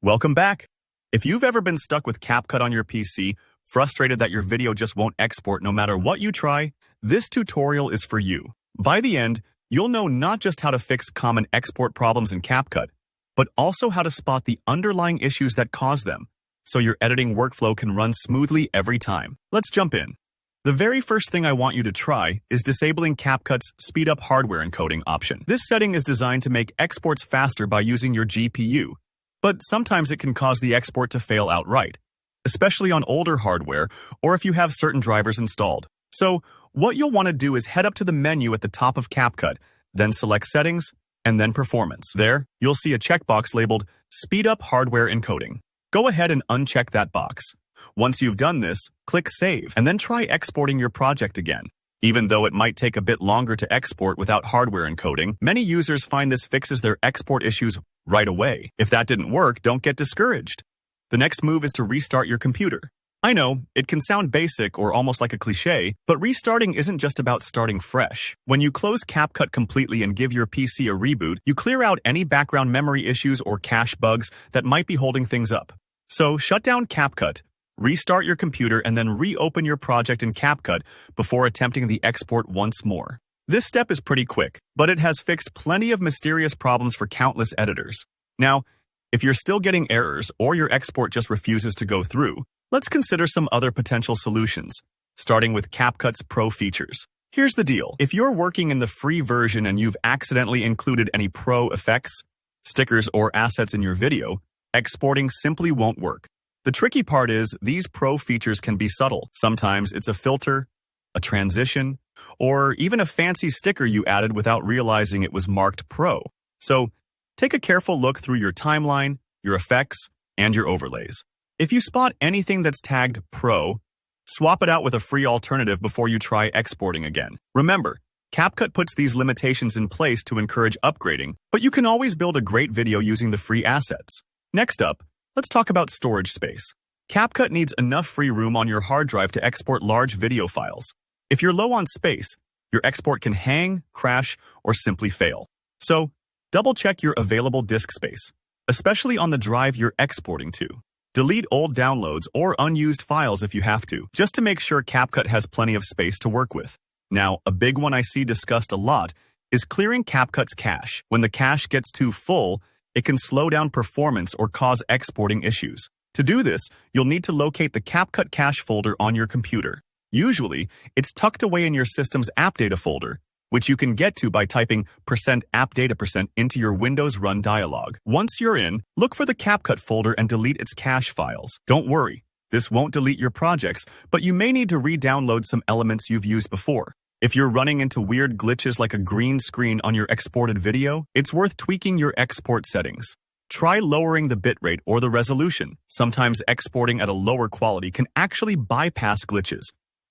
Welcome back. If you've ever been stuck with CapCut on your PC, frustrated that your video just won't export no matter what you try, this tutorial is for you. By the end, you'll know not just how to fix common export problems in CapCut, but also how to spot the underlying issues that cause them, so your editing workflow can run smoothly every time. Let's jump in. The very first thing I want you to try is disabling CapCut's Speed Up Hardware Encoding option. This setting is designed to make exports faster by using your GPU, but sometimes it can cause the export to fail outright, especially on older hardware or if you have certain drivers installed. So what you'll want to do is head up to the menu at the top of CapCut, then select Settings, and then Performance. There, you'll see a checkbox labeled Speed Up Hardware Encoding. Go ahead and uncheck that box. Once you've done this, click Save, and then try exporting your project again. Even though it might take a bit longer to export without hardware encoding, many users find this fixes their export issues right away. If that didn't work, don't get discouraged. The next move is to restart your computer. I know, it can sound basic or almost like a cliche, but restarting isn't just about starting fresh. When you close CapCut completely and give your PC a reboot, you clear out any background memory issues or cache bugs that might be holding things up. So shut down CapCut, restart your computer, and then reopen your project in CapCut before attempting the export once more. This step is pretty quick, but it has fixed plenty of mysterious problems for countless editors. Now, if you're still getting errors or your export just refuses to go through, let's consider some other potential solutions, starting with CapCut's Pro features. Here's the deal. If you're working in the free version and you've accidentally included any Pro effects, stickers, or assets in your video, exporting simply won't work. The tricky part is these Pro features can be subtle. Sometimes it's a filter, a transition, or even a fancy sticker you added without realizing it was marked Pro. So take a careful look through your timeline, your effects, and your overlays. If you spot anything that's tagged Pro, swap it out with a free alternative before you try exporting again. Remember, CapCut puts these limitations in place to encourage upgrading, but you can always build a great video using the free assets. Next up, let's talk about storage space. CapCut needs enough free room on your hard drive to export large video files. If you're low on space, your export can hang, crash, or simply fail. So, double-check your available disk space, especially on the drive you're exporting to. Delete old downloads or unused files if you have to, just to make sure CapCut has plenty of space to work with. Now, a big one I see discussed a lot is clearing CapCut's cache. When the cache gets too full, it can slow down performance or cause exporting issues. To do this, you'll need to locate the CapCut cache folder on your computer. Usually, it's tucked away in your system's app data folder, which you can get to by typing %appdata% into your Windows Run dialog. Once you're in, look for the CapCut folder and delete its cache files. Don't worry, this won't delete your projects, but you may need to re-download some elements you've used before. If you're running into weird glitches like a green screen on your exported video, it's worth tweaking your export settings. Try lowering the bitrate or the resolution. Sometimes exporting at a lower quality can actually bypass glitches,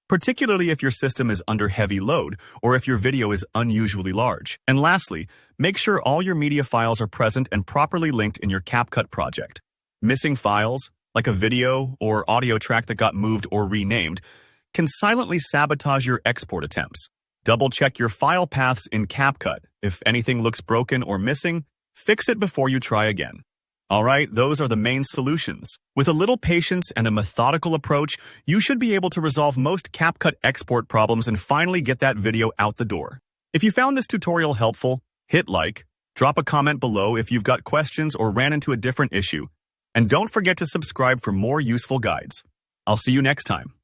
particularly if your system is under heavy load or if your video is unusually large. And lastly, make sure all your media files are present and properly linked in your CapCut project. Missing files, like a video or audio track that got moved or renamed, can silently sabotage your export attempts. Double-check your file paths in CapCut. If anything looks broken or missing, fix it before you try again. Alright, those are the main solutions. With a little patience and a methodical approach, you should be able to resolve most CapCut export problems and finally get that video out the door. If you found this tutorial helpful, hit like, drop a comment below if you've got questions or ran into a different issue, and don't forget to subscribe for more useful guides. I'll see you next time.